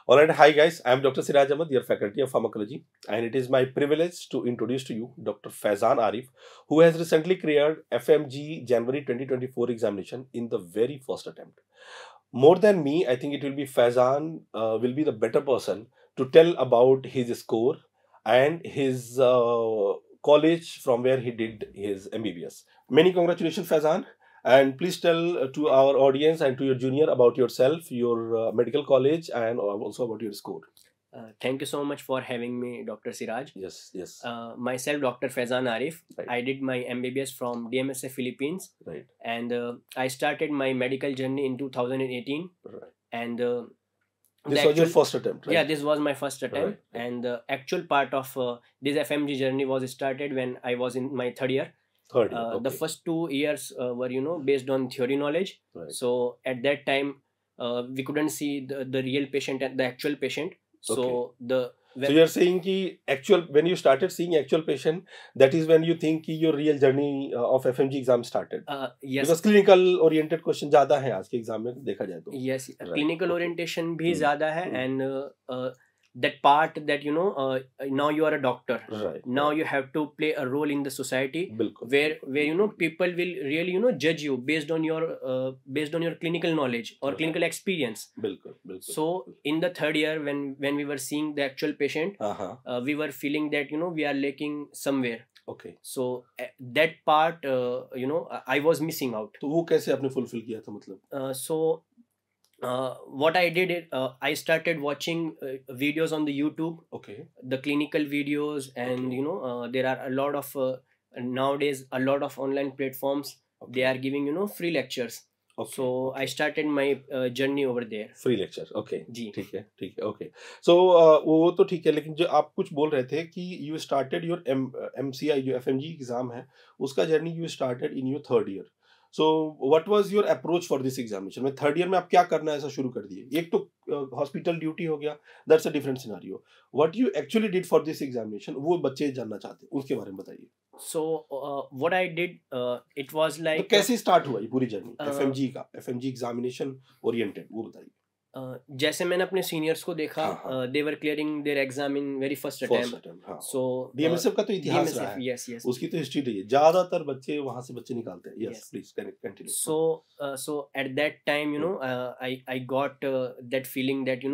All right, hi guys, I am Dr. Siraj Ahmed, your faculty of pharmacology, and it is my privilege to introduce to you Dr. Faizan Arif, who has recently cleared FMG January 2024 examination in the very first attempt. More than me, I think it will be Faizan will be the better person to tell about his score and his college from where he did his MBBS. Many congratulations, Faizan. And please tell to our audience and to your junior about yourself, your medical college, and also about your score. Thank you so much for having me, Dr. Siraj. Yes, yes. Myself, Dr. Faizan Arif. Right. I did my MBBS from DMSA Philippines, Right. and I started my medical journey in 2018. Right. And This was your first attempt, right? Yeah, this was my first attempt. Right. And the actual part of this FMG journey was started when I was in my third year. Third year. Okay. The first 2 years were, based on theory knowledge. Right. So at that time, we couldn't see the real patient and the actual patient. So So you're saying कि actual when you started seeing actual patient, that is when you think कि your real journey of FMG exam started. Yes. Because clinical oriented question ज़्यादा है आज के exam में देखा जाए तो. Yes, Right. clinical orientation भी Hmm. ज़्यादा है, Hmm. and that part that now you are a doctor. Right. Now right. you have to play a role in the society बिल्कुल. where people will really judge you based on your clinical knowledge or Right. clinical experience. बिल्कुल बिल्कुल. So in the third year when we were seeing the actual patient, we were feeling that we are lacking somewhere. Okay. So that part I was missing out. तो वो कैसे आपने fulfill किया था मतलब? So what I did I started watching videos on the YouTube. Okay. The clinical videos, and Okay. there are a lot of nowadays a lot of online platforms. Okay. They are giving free lectures. Okay. So I started my journey over there. Free lecture. Okay जी. ठीक है. Okay. सो वो तो ठीक है, लेकिन जो आप कुछ बोल रहे थे कि यू स्टार्टेड योर MCI जो FMG एग्जाम है उसका journey you started in your third year. So what was your approach for this examination में थर्ड ईयर में आप क्या करना है ऐसा शुरू कर दिए? एक तो हॉस्पिटल ड्यूटी हो गया, that's a different scenario. What you actually did for this examination वो बच्चे जानना चाहते हैं, उसके बारे में बताइए. So what I did, it was like तो कैसे स्टार्ट हुआ ये पूरी जर्नी FMG का, FMG एग्जामिनेशन ओरिएंटेड, वो बताइए. जैसे मैंने अपने सीनियर्स को देखा, they were clearing their exam in very first attempt. So DMSF का तो इतिहास रहा है. yes. उसकी तो हिस्ट्री रही है, ज्यादातर बच्चे वहां से बच्चे निकालते हैं. Yes, please continue. So at that time I got that feeling that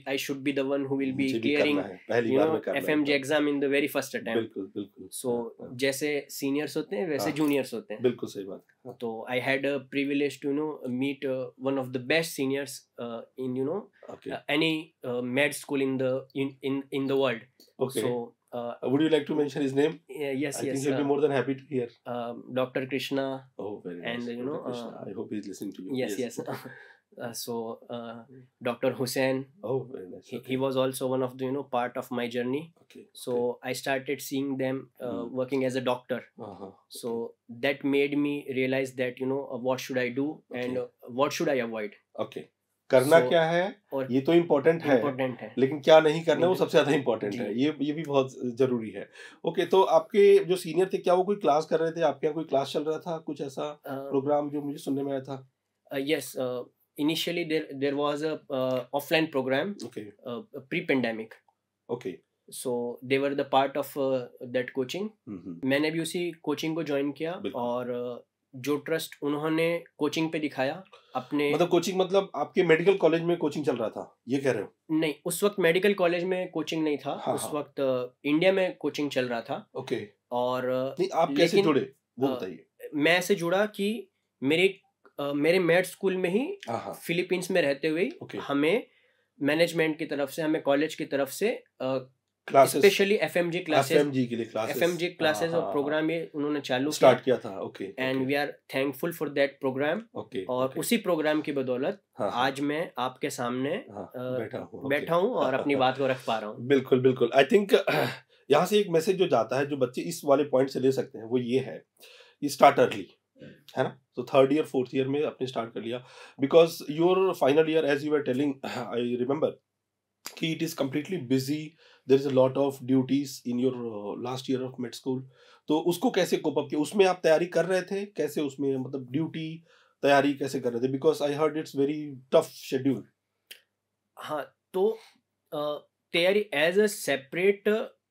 I should be the one who will be clearing FMG exam in the very first attempt. बिल्कुल. So जैसे सीनियर्स होते हैं वैसे जूनियर्स होते हैं. बिल्कुल सही बात. तो I had a privilege to meet one of the best seniors in any med school in the world. Okay. So would you like to mention his name? Yes. I think he'll be more than happy to hear. Dr. Krishna. Oh, very nice. And Dr. Krishna. I hope he's listening to you. Yes. So Dr. Hussain. Oh, very nice. He was also one of the part of my journey. Okay. So I started seeing them working as a doctor. So that made me realize that what should I do and what should I avoid. Okay. करना क्या है और ये तो important है, लेकिन क्या नहीं करना वो सबसे ज्यादा इम्पोर्टेंट है. ये भी बहुत जरूरी है. ओके. तो आपके जो सीनियर थे क्या वो कोई क्लास कर रहे थे? आपके यहाँ कोई क्लास चल रहा था, कुछ ऐसा प्रोग्राम जो मुझे सुनने में आया था? Yes. Initially there was a offline program. Okay. Pre-pandemic. Okay. So they were the part of that coaching. मैंने भी उसी कोचिंग को ज्वाइन किया और जो ट्रस्ट उन्होंने कोचिंग पे दिखाया अपने मतलब कोचिंग मतलब आपके मेडिकल कॉलेज में कोचिंग चल रहा था, ये कह रहे हो? नहीं, उस वक्त मेडिकल कॉलेज में कोचिंग नहीं था. उस वक्त इंडिया में कोचिंग चल रहा था. ओके. और नहीं, आप कैसे जुड़े वो बताइए. मैं ऐसे जुड़ा कि मेरे मेड स्कूल में ही फिलीपींस में रहते हुए हमें मैनेजमेंट की तरफ से, हमें कॉलेज की तरफ से स्पेशली FMG क्लासेस और प्रोग्राम ये उन्होंने चालू स्टार्ट किया था. Okay. And we are thankful for that programme. और उसी प्रोग्राम की बदौलत आज मैं आपके सामने बैठा हूँ और अपनी बात को रख पा रहा हूँ. बिल्कुल. आई थिंक यहाँ से एक मैसेज जो जाता है जो बच्चे इस वाले पॉइंट से ले सकते हैं वो ये है, ये स्टार्ट अर्ली है ना. तो थर्ड ईयर फोर्थ ईयर में आपने स्टार्ट कर लिया because your final year as you are telling, I remember कि it is completely busy, there is a lot of duties in your last year of med school. तो उसको कैसे cope up किया? उसमें आप तैयारी कर रहे थे कैसे? उसमें मतलब ड्यूटी तैयारी कैसे कर रहे थे? Because I heard it's very tough schedule. हाँ, तो तैयारी एज अ सेपरेट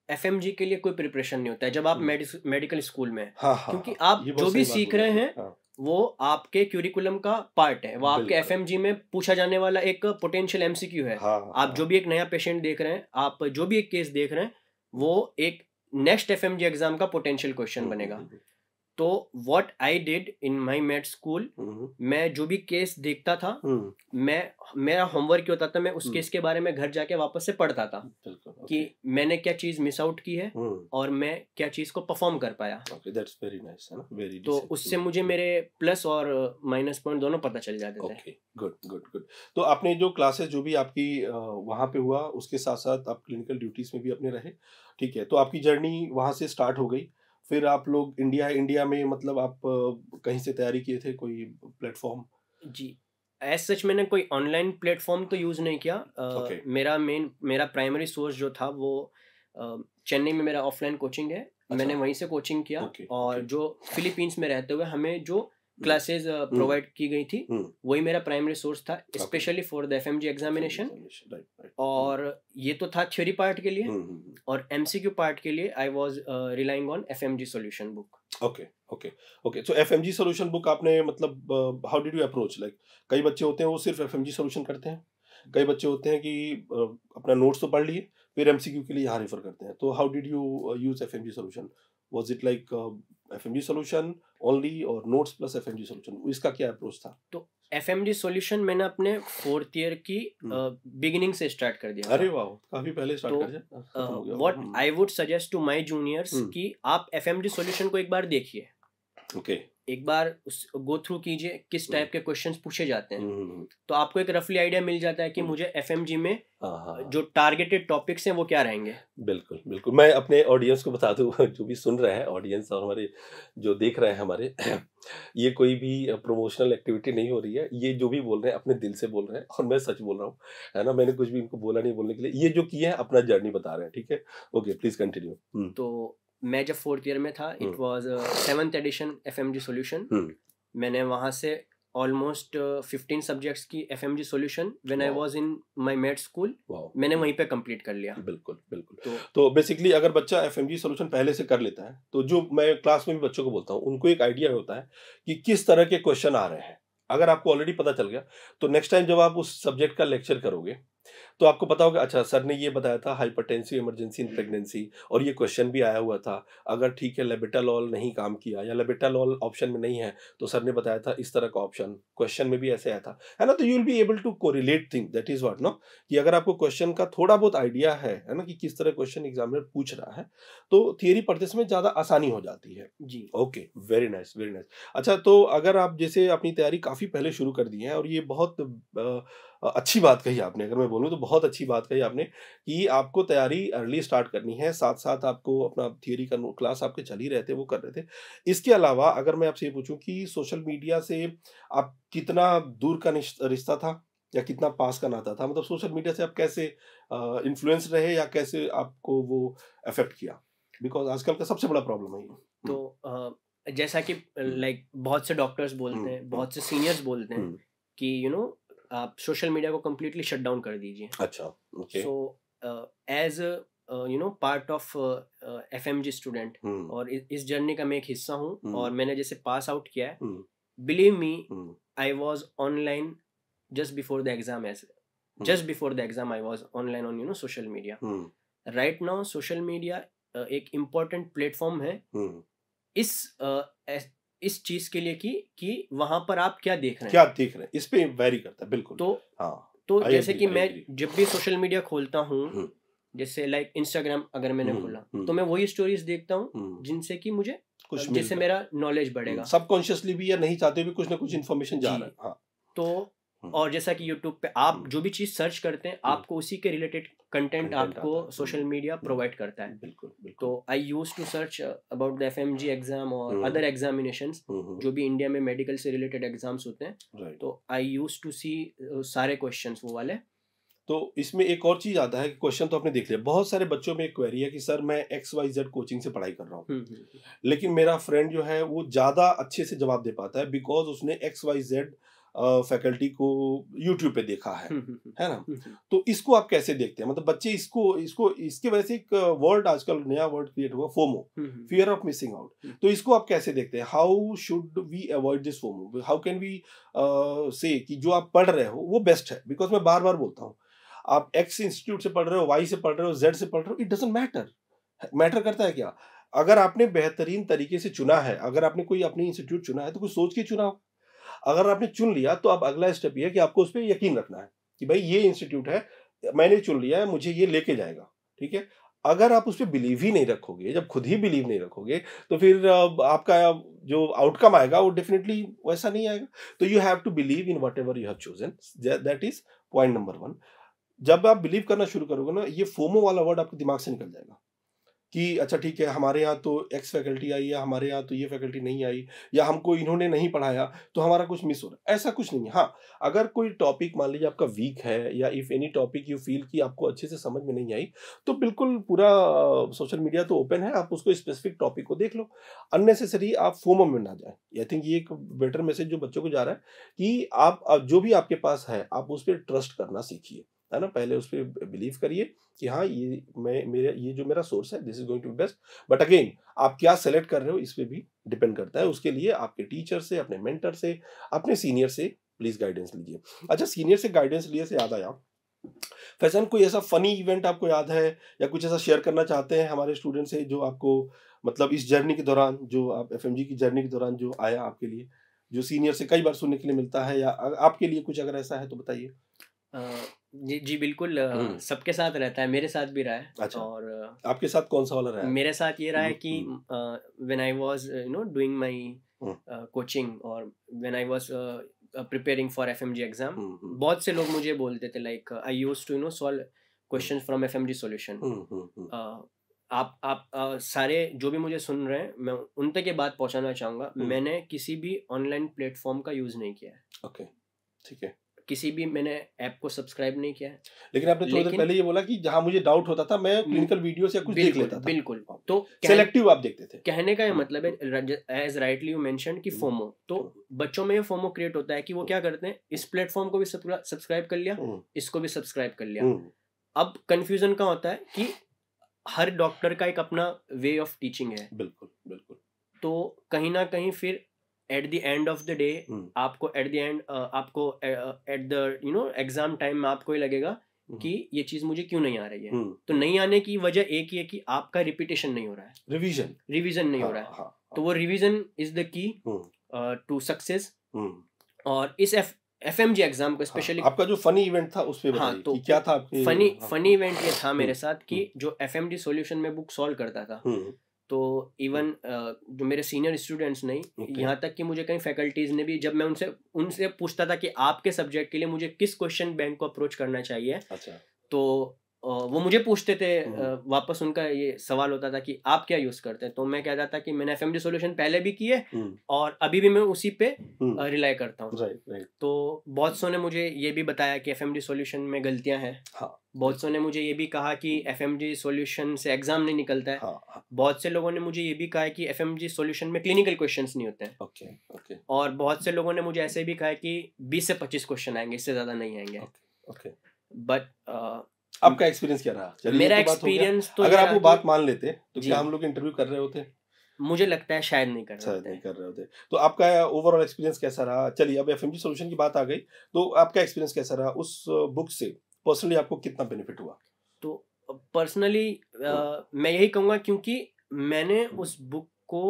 एफएमजी के लिए कोई प्रिपरेशन नहीं होता है जब आप मेडिकल स्कूल में हैं। क्योंकि आप जो भी सीख रहे हैं वो आपके क्यूरिकुलम का पार्ट है, वो आपके एफएमजी में पूछा जाने वाला एक पोटेंशियल एमसीक्यू है। आप जो भी एक नया पेशेंट देख रहे हैं, आप जो भी एक केस देख रहे हैं, वो एक नेक्स्ट एफएमजी एग्जाम का पोटेंशियल क्वेश्चन बनेगा। तो what I did in my med school, मैं जो भी केस देखता था, मेरा होमवर्क क्या होता था, मैं उस केस के बारे में घर जाके वापस से पढ़ता था कि मैंने क्या चीज मिस आउट की है और मैं क्या चीज को परफॉर्म कर पाया। दैट्स वेरी नाइस, है ना, वेरी। तो उससे मुझे मेरे प्लस और माइनस पॉइंट दोनों पता चल जाते थे। Good good good. तो आपने जो क्लासेस जो भी आपकी वहाँ पे हुआ, उसके साथ साथ आप क्लिनिकल ड्यूटीज में भी अपने रहे, ठीक है। तो आपकी जर्नी वहाँ से स्टार्ट हो गई, फिर आप लोग इंडिया में मतलब आप कहीं से तैयारी किए थे, कोई प्लेटफॉर्म? जी, एज सच मैंने कोई ऑनलाइन प्लेटफॉर्म तो यूज़ नहीं किया। मेरा प्राइमरी सोर्स जो था वो चेन्नई में मेरा ऑफलाइन कोचिंग है। मैंने वहीं से कोचिंग किया और जो फिलीपींस में रहते हुए हमें जो क्लासेस प्रोवाइड की गई थी वही मेरा प्राइमरी सोर्स था, specially for the FMG examination. और ये तो था थ्योरी पार्ट के लिए, और एमसीक्यू पार्ट के लिए I was relying on FMG solution book. Okay. So FMG solution book आपने मतलब how did you approach? Like कई बच्चे होते हैं वो सिर्फ एफएमजी सॉल्यूशन करते हैं, कई बच्चे होते हैं कि अपना नोट्स तो पढ़ लिए फिर एमसीक्यू के लिए यहाँ रेफर करते हैं। तो how did you use FMG solution? Was it like FMG solution only or notes plus FMG solution? इसका क्या अप्रोच था? तो FMG सॉल्यूशन मैंने अपने 4th ईयर की बिगिनिंग से स्टार्ट कर दिया। अरे वाह, काफी पहले स्टार्ट कर दिया। What I would suggest to my juniors कि आप FMG सॉल्यूशन को एक बार देखिए। ओके। एक बार गो थ्रू कीजिए किस टाइप के क्वेश्चंस पूछे जाते हैं, तो आपको एक रफली आइडिया मिल जाता है कि मुझे एफएमजी में जो टारगेटेड टॉपिक्स हैं वो क्या रहेंगे। बिल्कुल बिल्कुल। मैं अपने ऑडियंस को बता दूं, जो भी सुन रहे हैं ऑडियंस और हमारे जो देख रहे हैं हमारे, ये कोई भी प्रमोशनल एक्टिविटी नहीं हो रही है, ये जो भी बोल रहे हैं अपने दिल से बोल रहे हैं और मैं सच बोल रहा हूँ, है ना। मैंने कुछ भी इनको बोला नहीं बोलने के लिए, ये जो किया है अपना जर्नी बता रहे हैं, ठीक है। Okay, please continue. तो मैं जब 4th ईयर में था, it was 7th edition FMG solution. मैंने वहाँ से ऑलमोस्ट 15 सब्जेक्ट्स की FMG solution when I was in my med school मैंने वहीं पे कंप्लीट कर लिया। बिल्कुल। तो बेसिकली अगर बच्चा एफएमजी सॉल्यूशन पहले से कर लेता है, तो जो मैं क्लास में भी बच्चों को बोलता हूँ, उनको एक आइडिया होता है कि किस तरह के क्वेश्चन आ रहे हैं। अगर आपको ऑलरेडी पता चल गया तो नेक्स्ट टाइम जब आप उस सब्जेक्ट का लेक्चर करोगे तो आपको पता होगा, अच्छा सर ने ये बताया था हाइपरटेंसिव इमरजेंसी इन प्रेगनेंसी, और ये क्वेश्चन भी आया हुआ था। अगर ठीक है लेबेटालॉल नहीं काम किया या लेबेटालॉल ऑप्शन में नहीं है तो सर ने बताया था इस तरह का ऑप्शन क्वेश्चन में भी ऐसे आया था, है ना। तो you will be able to correlate thing, that is what, no, कि अगर आपको क्वेश्चन का थोड़ा बहुत आइडिया है ना, कि किस तरह क्वेश्चन एग्जामिनर पूछ रहा है, तो थियरी पढ़ते समय ज्यादा आसानी हो जाती है जी। Okay, very nice very nice. अच्छा, तो अगर आप जैसे अपनी तैयारी काफी पहले शुरू कर दी है, और ये बहुत अच्छी बात कही आपने, अगर मैं बोलूँ तो बहुत अच्छी बात कही आपने कि आपको तैयारी अर्ली स्टार्ट करनी है, साथ साथ आपको अपना थियरी का क्लास आपके चल ही रहे थे, वो कर रहे थे। इसके अलावा अगर मैं आपसे ये पूछूं कि सोशल मीडिया से आप कितना दूर का रिश्ता था या कितना पास का नाता था, मतलब सोशल मीडिया से आप कैसे इन्फ्लुएंस रहे या कैसे आपको वो अफेक्ट किया, बिकॉज आजकल का सबसे बड़ा प्रॉब्लम है ये। तो जैसा कि लाइक बहुत से डॉक्टर्स बोलते हैं, बहुत से सीनियर्स बोलते हैं कि यू नो आप सोशल मीडिया को कम्प्लीटली शट डाउन कर दीजिए। अच्छा, okay. So as part of FMG student और इस जर्नी का मैं एक हिस्सा हूँ, और मैंने जैसे पास आउट किया है, believe me I was online just before the exam I was online on social media. Right now social media एक important platform है इस चीज के लिए कि वहां पर आप क्या देख रहे हैं, इस पे वेरी करता है। बिल्कुल। तो जैसे कि मैं जब भी सोशल मीडिया खोलता हूँ, जैसे लाइक इंस्टाग्राम अगर मैंने खोला तो मैं वही स्टोरीज देखता हूँ जिनसे कि मुझे कुछ जिससे मेरा नॉलेज बढ़ेगा, सबकॉन्शियसली भी या नहीं चाहते भी कुछ ना कुछ इन्फॉर्मेशन जा रहा है। तो और जैसा कि यूट्यूब पे आप जो भी चीज सर्च करते हैं, आपको उसी के रिलेटेड कंटेंट आपको सोशल मीडिया प्रोवाइड करता है। बिल्कुल। तो I used to search about the FMG exam और अदर एग्जामिनेशंस जो भी इंडिया में मेडिकल से रिलेटेड एग्जाम्स होते हैं, तो आई यूज्ड टू सी सारे क्वेश्चंस वो वाले। तो इसमें एक और चीज आता है कि क्वेश्चन तो आपने देख लिया, बहुत सारे बच्चों में एक क्वेरी है कि सर मैं XYZ कोचिंग से पढ़ाई कर रहा हूँ, लेकिन मेरा फ्रेंड जो है वो ज्यादा अच्छे से जवाब दे पाता है बिकॉज उसने XYZ फैकल्टी को यूट्यूब पे देखा है ना? तो इसको आप कैसे देखते हैं? मतलब बच्चे इसको इसके वजह से एक वर्ड आजकल नया वर्ड क्रिएट हुआ, FOMO, fear of missing out. तो इसको आप कैसे देखते हैं? How should we avoid this FOMO? How can we say कि जो आप पढ़ रहे हो वो बेस्ट है? बिकॉज मैं बार बार बोलता हूँ, आप एक्स इंस्टीट्यूट से पढ़ रहे हो, वाई से पढ़ रहे हो, जेड से पढ़ रहे हो, इट डजंट मैटर। मैटर करता है क्या? अगर आपने बेहतरीन तरीके से चुना है, अगर आपने कोई अपनी इंस्टीट्यूट चुना है तो कुछ सोच के चुना हो। अगर आपने चुन लिया तो अब अगला स्टेप ये है कि आपको उस पर यकीन रखना है कि भाई ये इंस्टीट्यूट है, मैंने चुन लिया है, मुझे ये लेके जाएगा, ठीक है। अगर आप उस पर बिलीव ही नहीं रखोगे, जब खुद ही बिलीव नहीं रखोगे, तो फिर आपका जो आउटकम आएगा वो डेफिनेटली वैसा नहीं आएगा। तो you have to believe in whatever you have chosen, that is point number 1। जब आप बिलीव करना शुरू करोगे ना, ये फोमो वाला वर्ड आपके दिमाग से निकल जाएगा कि अच्छा ठीक है, हमारे यहाँ तो एक्स फैकल्टी आई है, हमारे यहाँ तो ये फैकल्टी नहीं आई, या हमको इन्होंने नहीं पढ़ाया तो हमारा कुछ मिस हो रहा है। ऐसा कुछ नहीं है। हाँ, अगर कोई टॉपिक मान लीजिए आपका वीक है, या if any topic you feel कि आपको अच्छे से समझ में नहीं आई, तो बिल्कुल पूरा सोशल मीडिया तो ओपन है, आप उसको स्पेसिफिक टॉपिक को देख लो। अननेसेसरी आप फोमो में ना जाए। आई थिंक ये एक बेटर मैसेज जो बच्चों को जा रहा है कि आप जो भी आपके पास है आप उस पर ट्रस्ट करना सीखिए, है ना। पहले उस पर बिलीव करिए कि हाँ, ये जो मेरा सोर्स है, this is going to be best. But again, आप क्या सेलेक्ट कर रहे हो इस पे भी डिपेंड करता है। उसके लिए आपके टीचर से, अपने मेंटर से, अपने सीनियर से प्लीज गाइडेंस लीजिए। अच्छा, सीनियर से गाइडेंस लिए से याद आया, फैजान कोई ऐसा फनी इवेंट आपको याद है, या कुछ ऐसा शेयर करना चाहते हैं हमारे स्टूडेंट से, जो आपको मतलब इस जर्नी के दौरान, जो आप एफएमजी की जर्नी के दौरान जो आया आपके लिए, जो सीनियर से कई बार सुनने के लिए मिलता है, या आपके लिए कुछ अगर ऐसा है तो बताइए। जी बिल्कुल, सबके साथ रहता है, मेरे साथ भी रहा है। अच्छा, और आपके साथ कौन सा वाला रहा है? मेरे साथ ये रहा है कि when I was doing my coaching, और when I was preparing for FMG exam, बहुत से लोग मुझे बोलते थे like I used to solve questions from FMG solution. आप सारे जो भी मुझे सुन रहे हैं, मैं उन तक ये बात पहुंचाना चाहूँगा, मैंने किसी भी ऑनलाइन प्लेटफॉर्म का यूज़ नहीं किया है। ओके, ठीक है। किसी भी मैंने ऐप को सब्सक्राइब नहीं किया है। लेकिन आपने थोड़ी देर पहले ये बोला कि जहाँ मुझे डाउट होता था मैं क्लिनिकल वीडियो से कुछ देख लेता था। बिल्कुल, तो सेलेक्टिव आप देखते थे। कहने का ये मतलब है, एज राइटली यू मेंशन कि फोमो, तो बच्चों में ये फोमो क्रिएट होता है कि वो क्या करते हैं, इस प्लेटफॉर्म को भी सब्सक्राइब कर लिया, इसको भी सब्सक्राइब कर लिया। अब कंफ्यूजन का होता है कि हर डॉक्टर का एक अपना वे ऑफ टीचिंग है। बिल्कुल बिल्कुल। तो कहीं ना कहीं फिर at the end of the day आपको एट द एग्जाम टाइम में आपको ही लगेगा कि ये चीज मुझे क्यों नहीं आ रही है। तो नहीं आने की वजह एक ही है कि आपका रिपीटेशन नहीं हो रहा है, रिवीजन नहीं हो रहा है। तो वो revision is the key to success. और इस एफएमजी एग्जाम को स्पेशली, आपका जो फनी इवेंट था उस पे बताइए कि क्या था आपके। फनी इवेंट ये था मेरे साथ कि जो एफएमजी सॉल्यूशन में बुक सॉल्व करता था, तो इवन जो मेरे सीनियर स्टूडेंट्स नहीं, यहाँ तक कि मुझे कई फैकल्टीज ने भी, जब मैं उनसे पूछता था कि आपके सब्जेक्ट के लिए मुझे किस क्वेश्चन बैंक को अप्रोच करना चाहिए, अच्छा, तो वो मुझे पूछते थे, वापस उनका ये सवाल होता था कि आप क्या यूज करते हैं। तो मैं कहता था कि मैंने एफएमजी सॉल्यूशन पहले भी किए और अभी भी मैं उसी पे रिलाई करता हूँ। तो बहुत सौ ने मुझे ये भी बताया कि एफएमजी सॉल्यूशन में गलतियां हैं। बहुत सौ ने मुझे ये भी कहा कि एफएमजी सॉल्यूशन से एग्जाम नहीं निकलता है। बहुत से लोगों ने मुझे ये भी कहा कि एफएमजी सॉल्यूशन में क्लिनिकल क्वेश्चंस नहीं होते हैं। और बहुत से लोगों ने मुझे ऐसे भी कहा कि 20 से 25 क्वेश्चन आएंगे, इससे ज्यादा नहीं आएंगे। बट आपका एक्सपीरियंस क्या रहा? चलिए, मेरा एक्सपीरियंस तो, अगर आप वो बात मान लेते तो क्या हम लोग इंटरव्यू कर रहे होते? मुझे लगता है शायद नहीं कर रहे होते। तो आपका ओवरऑल एक्सपीरियंस कैसा रहा? चलिए, अब एफएमजी सॉल्यूशन की बात आ गई, तो आपका एक्सपीरियंस कैसा रहा? उस बुक से पर्सनली आपको कितना बेनिफिट हुआ? तो पर्सनली मैं यही कहूँगा, क्योंकि मैंने उस बुक को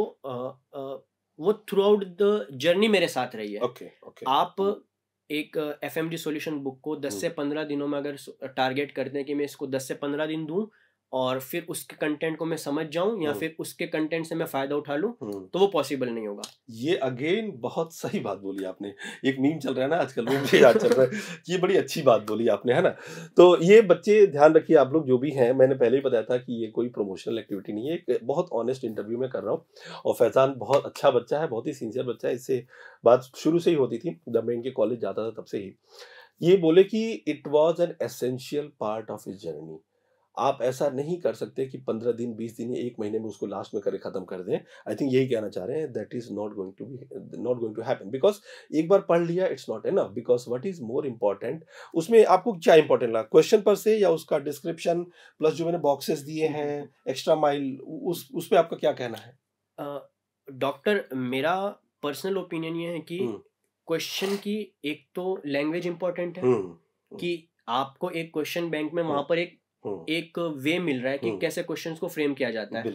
वो थ्रू आउट द जर्नी मेरे साथ रही है। आप एक एफएमजी सॉल्यूशन बुक को 10 से 15 दिनों में अगर टारगेट करते हैं कि मैं इसको 10 से 15 दिन दूं और फिर उसके कंटेंट को मैं समझ जाऊं, या फिर उसके कंटेंट से मैं फायदा उठा लूं, तो वो पॉसिबल नहीं होगा। ये अगेन बहुत सही बात बोली आपने। एक मीम चल रहा है ना आजकल, वो मुझे याद चल रहा है, ये बड़ी अच्छी बात बोली आपने, है ना। तो ये बच्चे ध्यान रखिए, आप लोग जो भी हैं, मैंने पहले ही बताया था कि ये कोई प्रमोशनल एक्टिविटी नहीं है, एक बहुत ऑनेस्ट इंटरव्यू में कर रहा हूँ। और फैजान बहुत अच्छा बच्चा है, बहुत ही सिंसियर बच्चा है, इससे बात शुरू से ही होती थी जब मैं इनके कॉलेज जाता था, तब से ही ये बोले कि it was an essential part of his journey. आप ऐसा नहीं कर सकते कि 15 दिन 20 दिन या 1 महीने में उसको लास्ट में करके खत्म कर दें। आई थिंक यही कहना चाह रहे हैं, that is not going to happen, because एक बार पढ़ लिया it's not enough, because what is more important, उसमें आपको क्या इंपॉर्टेंट लगा, क्वेश्चन पर से या उसका डिस्क्रिप्शन प्लस जो मैंने बॉक्सेस दिए हैं एक्स्ट्रा माइल, उस पे आपका क्या कहना है? डॉक्टर, मेरा पर्सनल ओपिनियन ये है कि क्वेश्चन की एक तो लैंग्वेज इंपॉर्टेंट है, कि आपको एक क्वेश्चन बैंक में वहां पर एक वे मिल रहा है कि कैसे क्वेश्चंस को फ्रेम किया जाता है।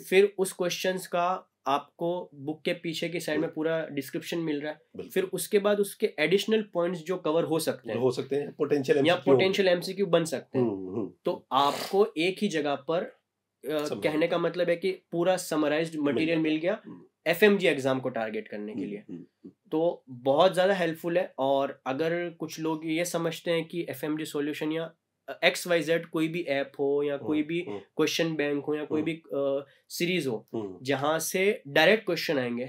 फिर उस क्वेश्चंस का आपको बुक के पीछे की साइड में पूरा डिस्क्रिप्शन मिल रहा है। फिर उसके बाद उसके एडिशनल पॉइंट्स जो कवर हो सकते हैं पोटेंशियल एमसीक्यू बन सकते हैं। तो आपको एक ही जगह पर कहने का मतलब है कि पूरा समराइज्ड मटेरियल मिल गया एफएमजी एग्जाम को टारगेट करने के लिए। तो बहुत ज़्यादा हेल्पफुल है। और अगर कुछ लोग ये समझते हैं कि एफएमजी सॉल्यूशन या XYZ कोई भी ऐप हो या कोई भी क्वेश्चन बैंक हो या कोई भी सीरीज हो जहां से डायरेक्ट क्वेश्चन आएंगे,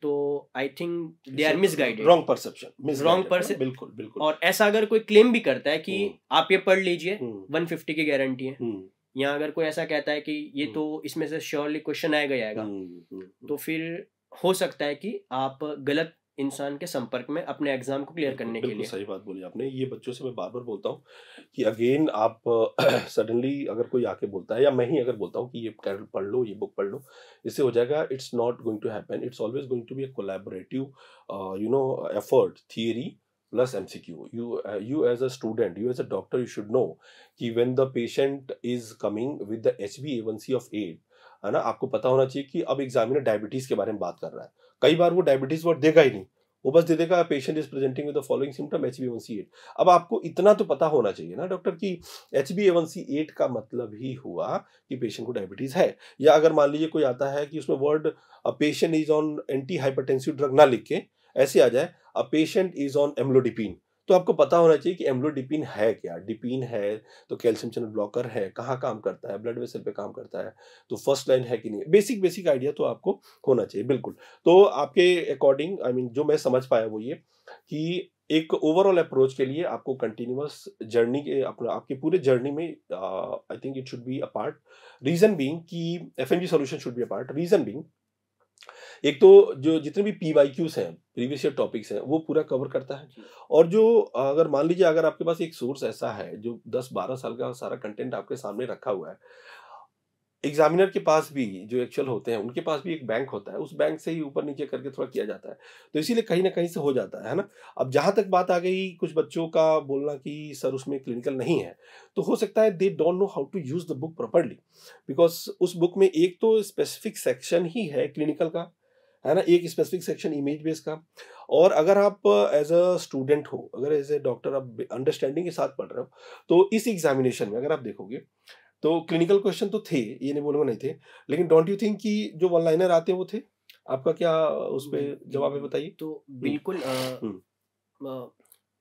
तो I think they are misguided, wrong perception. बिल्कुल। और ऐसा अगर कोई क्लेम भी करता है कि आप ये पढ़ लीजिए 150 की गारंटी है, या अगर कोई ऐसा कहता है कि ये तो इसमें से श्योरली क्वेश्चन आएगा, तो फिर हो सकता है कि आप गलत इंसान के संपर्क में अपने एग्जाम को क्लियर करने के लिए। सही बात बोली आपने। ये बच्चों से मैं बार बार बोलता हूँ कि अगेन आप सडनली अगर कोई आके बोलता है या मैं ही अगर बोलता हूँ कि ये पढ़ लो, ये बुक पढ़ लो, इससे हो जाएगा, it's not going to happen. It's always going to be a collaborative effort, theory plus MCQ. You as a student, you as a doctor, you should know कि when the patient is coming with the HbA1c of 8, है ना, आपको पता होना चाहिए कि अब examiner diabetes के बारे में बात कर रहा है। कई बार वो डायबिटीज वर्ड देगा ही नहीं, वो बस दे देगा patient is presenting with the following symptom HbA1c 8। अब आपको इतना तो पता होना चाहिए ना डॉक्टर कि HbA1c 8 का मतलब ही हुआ कि पेशेंट को डायबिटीज है। या अगर मान लीजिए कोई आता है कि उसमें word patient is on anti hypertensive drug ना लिख के ऐसे आ जाए a patient is on amlodipine, तो आपको पता होना चाहिए कि एम्लोडिपिन है क्या। डिपिन है तो कैल्शियम चैनल ब्लॉकर है, कहाँ काम करता है, ब्लड वेसल पे काम करता है, तो फर्स्ट लाइन है कि नहीं, बेसिक आइडिया तो आपको होना चाहिए। बिल्कुल। तो आपके अकॉर्डिंग आई मीन जो मैं समझ पाया वो ये कि एक ओवरऑल अप्रोच के लिए आपको कंटिन्यूअस जर्नी के अपना आपके पूरे जर्नी में I think it should be a part, reason being कि FMG solution should be a part. Reason being एक तो जो जितने भी PYQs हैं, प्रीवियस ईयर टॉपिक्स हैं, वो पूरा कवर करता है। और जो अगर मान लीजिए अगर आपके पास एक सोर्स ऐसा है जो 10-12 साल का सारा कंटेंट आपके सामने रखा हुआ है, एग्जामिनर के पास भी जो एक्चुअल होते हैं उनके पास भी एक बैंक होता है, उस बैंक से ही ऊपर नीचे करके थोड़ा किया जाता है, तो इसीलिए कहीं ना कहीं से हो जाता है ना। अब जहां तक बात आ गई कुछ बच्चों का बोलना कि सर उसमें क्लिनिकल नहीं है, तो हो सकता है they don't know how to use the book properly, because उस बुक में एक तो स्पेसिफिक सेक्शन ही है क्लिनिकल का, है ना, एक स्पेसिफिक सेक्शन इमेज बेस का। और अगर आप एज अ स्टूडेंट हो, अगर एज ए डॉक्टर आप अंडरस्टैंडिंग के साथ पढ़ रहे हो, तो इस एग्जामिनेशन में अगर आप देखोगे तो क्लिनिकल क्वेश्चन तो थे, ये नहीं बोलूंगा नहीं थे, लेकिन डोंट यू थिंक कि जो वन लाइनर आते हैं वो थे? आपका क्या उस पर जवाब है, बताइए। तो बिल्कुल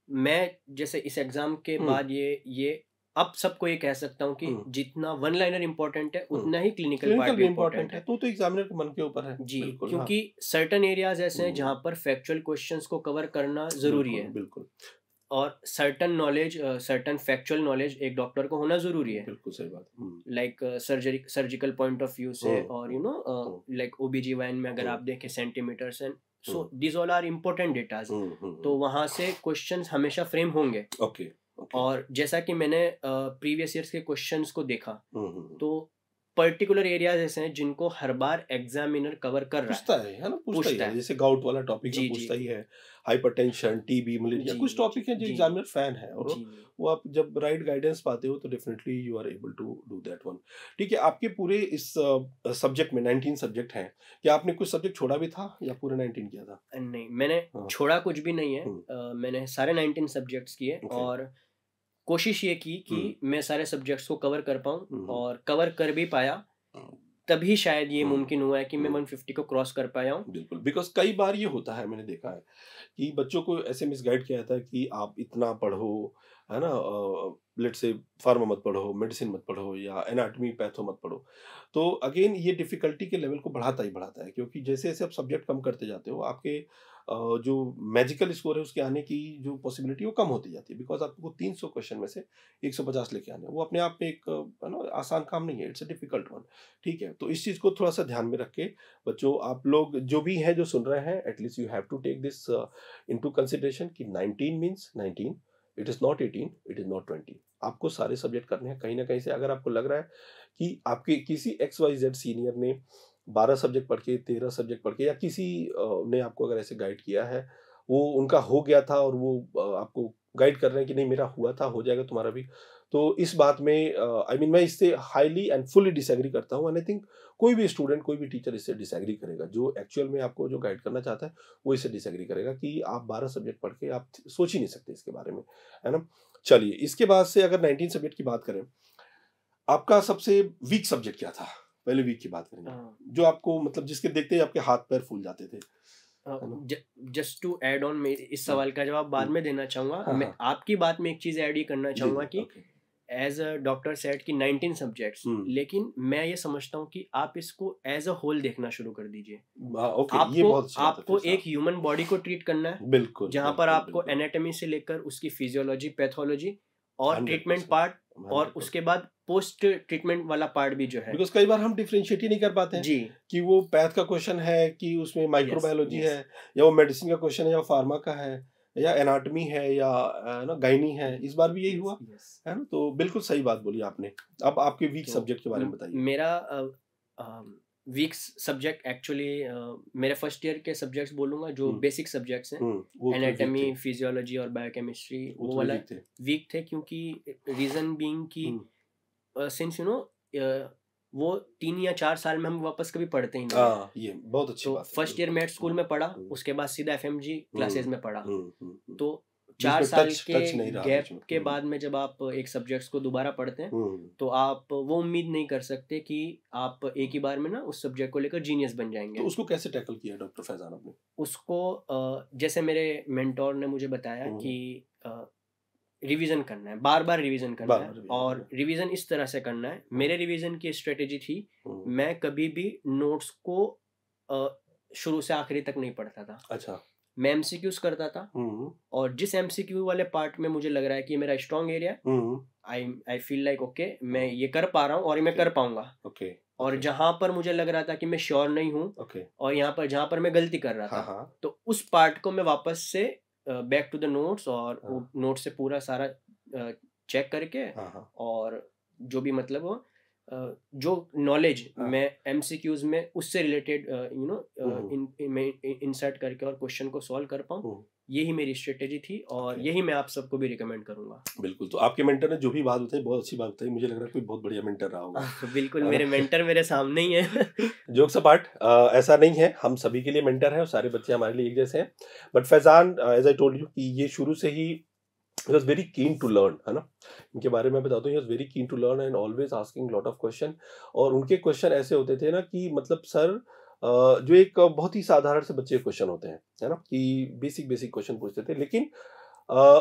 मैं जैसे इस एग्जाम के बाद ये अब सबको ये कह सकता हूँ कि जितना वन लाइनर इम्पोर्टेंट है उतना ही क्लिनिकल पार्ट भी इम्पोर्टेंट है। तो एग्जामिनर के मन के ऊपर है जी, क्योंकि सर्टेन एरियाज ऐसे हैं जहाँ पर फैक्चुअल क्वेश्चंस को कवर करना जरूरी है। बिल्कुल। और certain knowledge, certain factual knowledge एक डॉक्टर को होना जरूरी है। बिल्कुल सही बात। Like surgical point of view से, और लाइक OBGYN में अगर आप देखें centimetres and so this all are important datas, तो वहां से क्वेश्चंस हमेशा फ्रेम होंगे। ओके। और जैसा कि मैंने प्रीवियस ईयर्स के क्वेश्चंस को देखा, तो पर्टिकुलर एरियाज ऐसे हैं जिनको हर बार एग्जामिनर कवर कर रहा है ना, पूछता है। जैसे गाउट वाला टॉपिक पूछता ही है, हाइपरटेंशन, TB, मलेरिया, कुछ टॉपिक है जो एग्जामिनर फैन है, और वो आप जब राइट गाइडेंस पाते हो तो definitely you are able to do that one. ठीक है, आपके पूरे इस सब्जेक्ट में 19 सब्जेक्ट हैं, क्या आपने कुछ सब्जेक्ट छोड़ा भी था या पूरे 19 किया था? नहीं, मैंने छोड़ा कुछ भी नहीं है। मैंने सारे 19 सब्जेक्ट्स किए, और कोशिश ये की कि मैं सारे सब्जेक्ट्स को कवर कर पाऊँ, और कवर कर भी पाया, तभी शायद ये मुमकिन हुआ है कि मैं 150 को क्रॉस कर पाया हूँ। बिल्कुल, बिकॉज कई बार ये होता है, मैंने देखा है कि बच्चों को ऐसे मिसगाइड किया जाता है कि आप इतना पढ़ो, है ना, लेट्स से फार्मा मत पढ़ो, मेडिसिन मत पढ़ो, या एनाटॉमी पैथो मत पढ़ो। तो अगेन ये डिफिकल्टी के लेवल को बढ़ाता ही बढ़ाता है, क्योंकि जैसे जैसे आप सब्जेक्ट कम करते जाते हो, आपके जो मैजिकल स्कोर है उसके आने की जो पॉसिबिलिटी वो कम होती जाती है, बिकॉज आपको 300 क्वेश्चन में से 150 लेके आने, वो अपने आप में एक आसान काम नहीं है, इट्स अ डिफिकल्ट वन। ठीक है, तो इस चीज़ को थोड़ा सा ध्यान में रख के बच्चों, आप लोग जो भी हैं जो सुन रहे हैं, at least you have to take this into consideration कि 19 means 19, it is not 18, it is not 20। आपको सारे सब्जेक्ट करने हैं कहीं ना कहीं से। अगर आपको लग रहा है कि आपके किसी XYZ सीनियर ने 12 सब्जेक्ट पढ़ के, 13 सब्जेक्ट पढ़ के, या किसी ने आपको अगर ऐसे गाइड किया है, वो उनका हो गया था और वो आपको गाइड कर रहे हैं कि नहीं मेरा हुआ था, हो जाएगा तुम्हारा भी, तो इस बात में आई मीन मैं इससे हाईली एंड फुली डिसएग्री करता हूँ। एंड आई थिंक कोई भी स्टूडेंट, कोई भी टीचर इससे डिसएग्री करेगा, जो एक्चुअल में आपको जो गाइड करना चाहता है वो इससे डिसएग्री करेगा कि आप 12 सब्जेक्ट पढ़ के आप सोच ही नहीं सकते इसके बारे में, है ना। चलिए, इसके बाद से अगर 19 सब्जेक्ट की बात करें, आपका सबसे वीक सब्जेक्ट क्या था? पहले वीक की बात करेंगे, जो आपको मतलब जिसके देखते ही आपके हाथ पैर फूल जाते थे। जस्ट टू ऐड ऑन, मैं इस सवाल का जवाब बाद में देना चाहूंगा। मैं आपकी बात में एक चीज ऐड ही करना चाहूंगा कि एज अ डॉक्टर सेड कि 19 सब्जेक्ट्स, लेकिन मैं ये समझता हूँ कि आप इसको एज अ होल देखना शुरू कर दीजिए। आपको एक ह्यूमन बॉडी को ट्रीट करना है, बिल्कुल, जहाँ पर आपको एनाटॉमी से लेकर उसकी फिजियोलॉजी, पैथोलॉजी और ट्रीटमेंट पार्ट, और उसके बाद पोस्ट ट्रीटमेंट वाला पार्ट भी जो है, बिकॉज कई बार हम डिफरेंशिएट ही नहीं कर पाते हैं जी, कि वो पैथ का क्वेश्चन है कि उसमें माइक्रोबायोलॉजी है, या वो मेडिसिन का क्वेश्चन है, या फार्मा का है, या एनाटॉमी है, या ना गायनी है। इस बार भी यही हुआ है ना, तो बिल्कुल सही बात बोली आपने। अब आपके वीक सब्जेक्ट के बारे में बताइए। मेरा वीक सब्जेक्ट एक्चुअली मेरे फर्स्ट ईयर के सब्जेक्ट्स बोलूंगा, जो बेसिक सब्जेक्ट्स हैं, एनाटॉमी, फिजियोलॉजी और बायोकेमिस्ट्री, वो वाला वीक थे, क्योंकि रीजन बीइंग कि सिंस यू नो वो 3 या 4 साल में हम वापस कभी पढ़ते ही नहीं। ये बहुत अच्छी बात है। फर्स्ट ईयर मेड स्कूल में पढ़ा, उसके बाद सीधा FMG क्लासेस में पढ़ा, तो 4 साल के गैप के बाद में जब आप एक सब्जेक्ट्स को दोबारा पढ़ते हैं, तो आप वो उम्मीद नहीं कर सकते कि आप एक ही बार में ना उस सब्जेक्ट को लेकर जीनियस बन जाएंगे। तो उसको कैसे टैकल किया डॉक्टर फैजान आपने? उसको जैसे मेरे मेंटोर ने मुझे बताया कि रिवीजन करना है, बार बार रिवीजन करना है, और रिवीजन इस तरह से करना है। मेरे रिवीजन की स्ट्रेटेजी थी, मैं कभी भी नोट्स को शुरू से आखिरी तक नहीं पढ़ता था। अच्छा। मैं MCQs करता था, और जिस MCQ वाले पार्ट में मुझे लग रहा है कि मेरा strong area, I feel like okay मैं ये कर पा रहा हूँ और मैं कर पाऊंगा, और जहां पर मुझे लग रहा था कि मैं श्योर नहीं हूँ, और यहाँ पर जहां पर मैं गलती कर रहा था, तो उस पार्ट को मैं वापस से बैक टू द नोट्स, और नोट से पूरा सारा चेक करके, और जो भी मतलब जो नॉलेज मैं MCQs में उससे रिलेटेड इंसर्ट करके और क्वेश्चन को सॉल्व कर पाऊँ, यही मेरी स्ट्रेटेजी थी, और यही मैं आप सबको भी रिकमेंड करूंगा। बिल्कुल, तो आपके मेंटर ने जो भी बात बताई बहुत अच्छी बात बताई, मुझे लग रहा है कोई बहुत बढ़िया मेंटर रहा होगा। बिल्कुल, मेरे मेंटर मेरे सामने ही है। जोक्स अपार्ट, ऐसा नहीं है, हम सभी के लिए मेंटर है और सारे बच्चे हमारे लिए एक जैसे हैं, but Faizan, as I told you कि ये शुरू से ही he was very keen to learn, है ना। इनके बारे में बताता हूँ, he was very keen to learn and always asking lot of question, और उनके क्वेश्चन ऐसे होते थे ना कि मतलब सर जो एक बहुत ही साधारण से बच्चे के क्वेश्चन होते हैं, है ना, कि बेसिक क्वेश्चन पूछते थे, लेकिन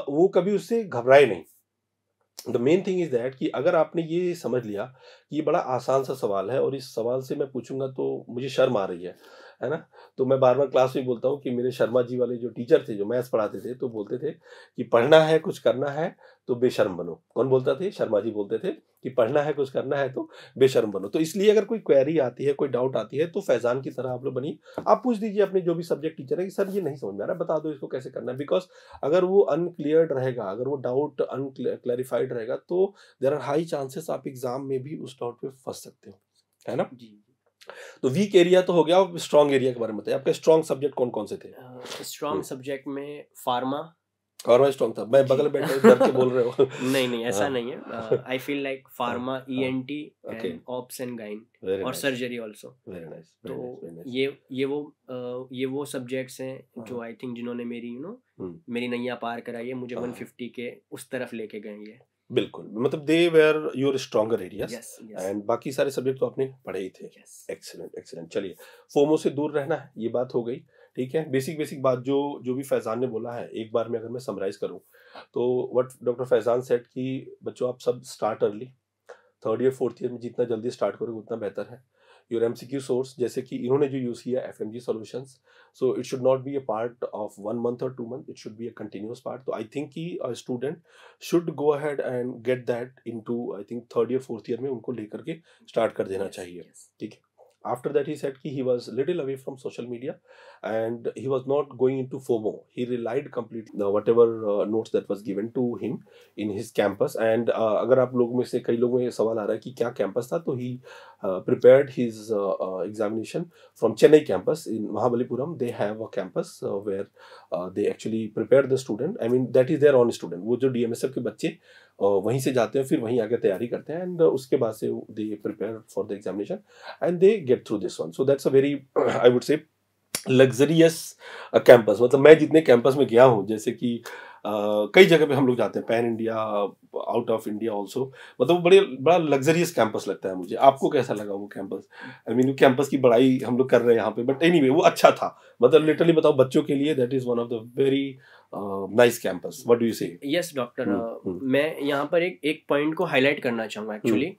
वो कभी उससे घबराए नहीं। The main thing is that कि अगर आपने ये समझ लिया कि ये बड़ा आसान सा सवाल है और इस सवाल से मैं पूछूंगा तो मुझे शर्म आ रही है ना, तो मैं बार बार क्लास में बोलता हूँ कि मेरे शर्मा जी वाले जो टीचर थे, जो मैथ्स पढ़ाते थे, तो बोलते थे कि पढ़ना है, कुछ करना है तो बेशर्म बनो। कौन बोलता थे? शर्मा जी बोलते थे कि पढ़ना है, कुछ करना है तो बेशर्म बनो। तो इसलिए अगर कोई क्वेरी आती है, कोई डाउट आती है, तो फैजान की तरह आप लोग बनिए, आप पूछ दीजिए अपने जो भी सब्जेक्ट टीचर है कि सर ये नहीं समझ में आ रहा, बता दो इसको कैसे करना है। बिकॉज अगर वो अनक्लियर्ड रहेगा, अगर वो डाउट अनक्लैरिफाइड रहेगा, तो देयर आर हाई चांसेस आप एग्जाम में भी उस डाउट पे फंस सकते हो, है ना जी। तो वीक एरिया तो हो गया, अब स्ट्रॉन्ग एरिया के बारे में बताइए, आपके स्ट्रॉन्ग सब्जेक्ट कौन कौन से थे? स्ट्रॉन्ग सब्जेक्ट में फार्मा स्ट्रॉन्ग था। मैं बगल में बैठा डर के बोल रहे हो। नहीं ऐसा नहीं है। I feel like pharma, ENT and ops and again और सर्जरी आल्सो। Very nice. तो ये वो सब्जेक्ट्स हैं जो आई थिंक जिन्होंने मेरी मेरी नैया पार कराई है, मुझे 150 के उस तरफ लेके गए हैं। बिल्कुल, मतलब they were your stronger areas, and बाकी सारे सब्जेक्ट तो आपने पढ़े ही थे। एक्सीलेंट। चलिए, फोमो से दूर रहना है, ये बात हो गई, ठीक है। बेसिक बात जो भी फैजान ने बोला है, एक बार में अगर मैं समराइज करूं तो व्हाट डॉक्टर फैजान सेड कि बच्चों आप सब start early, 3rd year 4th year में जितना जल्दी स्टार्ट करोगे उतना बेहतर है। योर MCQ सोर्स, जैसे कि इन्होंने जो यूज किया FMG solutions, so it should not be a part of 1 month और 2 month, it should be a continuous part. तो आई थिंक कि student should go ahead and get that into, I think 3rd year 4th year में उनको लेकर के start कर देना चाहिए. ठीक है. After that, he said कि he was little away from social media and he was not going into FOMO. He relied completely whatever notes that was given to him in his campus. And अगर आप लोग में से कई लोगों में ये सवाल आ रहा है कि क्या कैंपस था, तो he prepared his examination from Chennai campus in Mahabalipuram. They have a campus where they actually prepare the student. I mean that is their own student. वो जो DMSF के बच्चे वहीं से जाते हैं, फिर वहीं आगे तैयारी करते हैं, एंड उसके बाद से they prepare for the examination and they get through this one. So that's a very, I would say, luxurious campus. मतलब मैं जितने कैंपस में गया हूँ, जैसे कि कई जगह पे हम लोग जाते हैं, pan India, out of India also, मतलब बड़ा लग्जरियस कैंपस लगता है मुझे. आपको कैसा लगा वो कैंपस? आई मीन कैंपस की बड़ाई हम लोग कर रहे हैं यहाँ पे, बट एनीवे वो अच्छा था. मतलब लिटरली बताओ, बच्चों के लिए that is one of the very nice campus. What do you से? यस डॉक्टर, मैं यहाँ पर एक पॉइंट को हाईलाइट करना चाहूँगा. एक्चुअली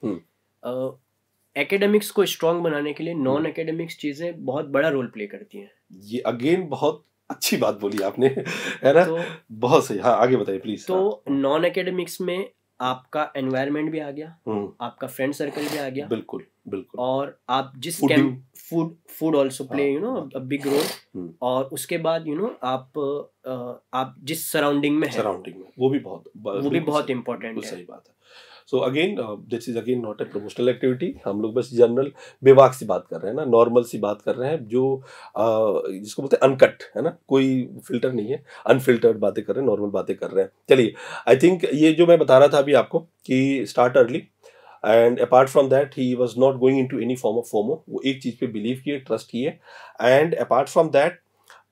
एकेडमिक्स को स्ट्रॉन्ग बनाने के लिए नॉन एकेडमिक्स चीज़ें बहुत बड़ा रोल प्ले करती हैं. ये अगेन बहुत अच्छी बात बोली आपने, है ना? तो बहुत सही. हाँ, आगे बताइए प्लीज. तो नॉन एकेडमिक्स में आपका एनवायरनमेंट भी आ गया, आपका फ्रेंड सर्कल भी आ गया. बिल्कुल बिल्कुल. और आप जिस food also play a big role. और उसके बाद आप जिस सराउंडिंग में वो भी बहुत इम्पोर्टेंट है. सही बात है. So again this is again not a promotional activity. हम लोग बस जनरल बेबाक सी बात कर रहे हैं ना, नॉर्मल सी बात कर रहे हैं, जो जिसको बोलते हैं अनकट, है ना, कोई फिल्टर नहीं है, अनफिल्टर्ड बातें कर रहे हैं, नॉर्मल बातें कर रहे हैं. चलिए, आई थिंक ये जो मैं बता रहा था अभी आपको कि start early, and apart from that he was not going in to any form of FOMO. वो एक चीज़ पे बिलीव किए, ट्रस्ट किए. एंड अपार्ट फ्रॉम दैट,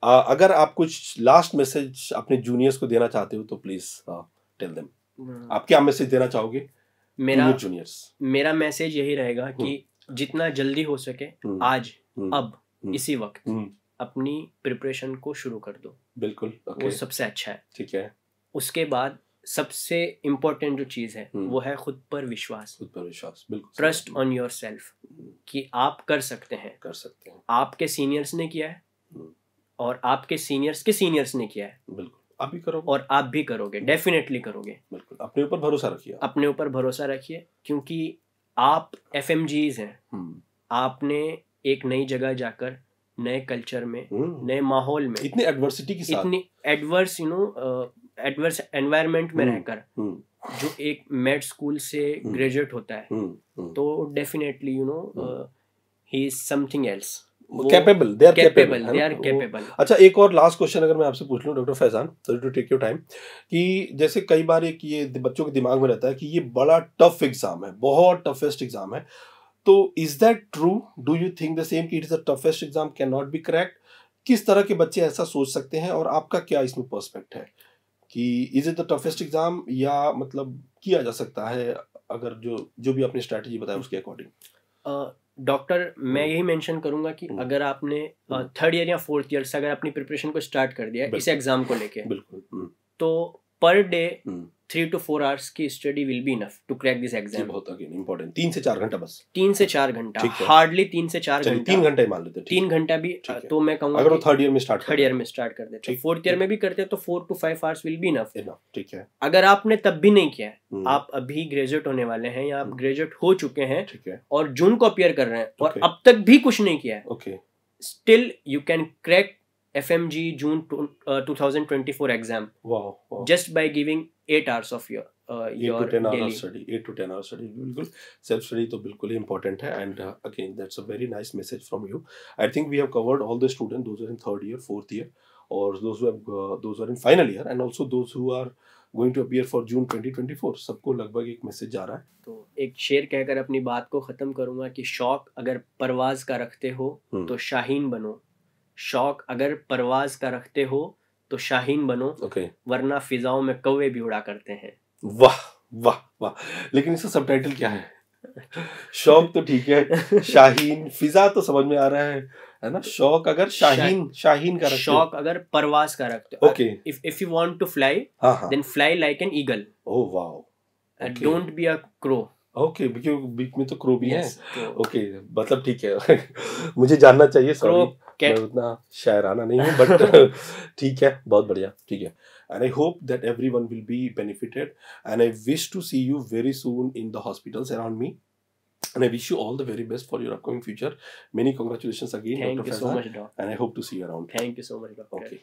अगर आप कुछ लास्ट मैसेज अपने जूनियर्स को देना चाहते हो तो प्लीज टेल देम. आप क्या मैसेज देना चाहोगे मेरा मैसेज यही रहेगा कि जितना जल्दी हो सके आज, अब, इसी वक्त अपनी प्रिपरेशन को शुरू कर दो. बिल्कुल. वो सबसे अच्छा है. ठीक है. उसके बाद सबसे इम्पोर्टेंट जो चीज़ है वो है खुद पर विश्वास. बिल्कुल. ट्रस्ट ऑन योर सेल्फ कि आप कर सकते हैं. आपके सीनियर्स ने किया है और आपके सीनियर्स के सीनियर्स ने किया है. बिल्कुल. आप भी करो और आप भी करोगे, डेफिनेटली करोगे. बिल्कुल. अपने ऊपर भरोसा रखिए. क्योंकि आप FMGs हैं. आपने एक नई जगह जाकर, नए कल्चर में, नए माहौल में, इतनी एडवर्सिटी के साथ, इतनी एडवर्स एनवायरनमेंट में रहकर जो एक मेड स्कूल से ग्रेजुएट होता है, तो definitely he is something else. Capable. They are capable. अच्छा, एक और लास्ट क्वेश्चन अगर मैं आपसे पूछ लूं doctor Faizan, sorry to take your time, कि जैसे कई बार एक ये बच्चों के दिमाग में रहता है कि ये बड़ा टफ एग्जाम है, बहुत टफेस्ट एग्जाम है, तो is that true? Do you think the same कि it is the toughest exam, can not be cracked? किस तरह के बच्चे ऐसा सोच सकते हैं, और आपका क्या इसमें पर्सपेक्ट है कि is it the toughest exam, या मतलब किया जा सकता है अगर जो भी आपने स्ट्रैटेजी बताया उसके अकॉर्डिंग? डॉक्टर, मैं यही मेंशन करूंगा कि अगर आपने 3rd ईयर या 4th ईयर से अगर अपनी प्रिपरेशन को स्टार्ट कर दिया इस एग्जाम को लेके, तो पर डे 3 to 4 hours की study will be enough to crack this exam. बहुत इम्पोर्टेंट. 3 से 4 घंटा बस. 3 से 4 घंटा, हार्डली 3 से 4 घंटा. 3 घंटे मान लेते हैं. 3 घंटा भी तो मैं कहूँगा अगर वो 3rd ईयर में स्टार्ट कर देते, 4th ईयर में भी करते तो 4 to 5 hours will be enough. ठीक है. अगर आपने तब भी नहीं किया है, आप अभी ग्रेजुएट होने वाले हैं या आप ग्रेजुएट हो चुके हैं, और जून को अपीयर कर रहे हैं और अब तक भी कुछ नहीं किया है, still you can crack FMG June 2024 exam. Wow. Just by giving 8 hours of your 8 to 10 hours study. 8 to 10 hours study. बिल्कुल. Self study तो बिल्कुल ही important है, and again that's a very nice message from you. I think we have covered all the students, those who are in 3rd year, 4th year, or those who are in final year, and also those who are going to appear for June 2024. सबको लगभग एक message जा रहा है. तो एक शेर कहकर अपनी बात को खत्म करूंगा कि शौक अगर परवाज का रखते हो तो शाहीन बनो. शौक अगर परवाज का रखते हो तो शाहीन बनो, वरना फिजाओं में कौवे भी उड़ा करते हैं. वाह वाह वाह. लेकिन इसका सबटाइटल क्या है? शौक तो ठीक है, शाहीन, फिजा तो समझ में आ रहा है ना. शौक अगर शाहीन का रखते, शौक अगर परवाज का रखते हो. Okay. If you want to fly, then fly like an eagle. Oh wow. Don't be a crow. Okay, बीच में तो क्रो भी है। Yes, crow. ओके, मतलब ठीक है। मुझे जानना चाहिए, सॉरी Crow, मैं cat. उतना शायराना नहीं हूँ, बट ठीक है, बहुत बढ़िया, ठीक है। And I hope that everyone will be benefited and I wish to see you very soon in the hospitals around me and I wish you all the very best for your upcoming future. Many congratulations again, Thank Dr. you so Faizan, much, Doc. and I hope to see you around. Thank you so much, Doctor. Okay.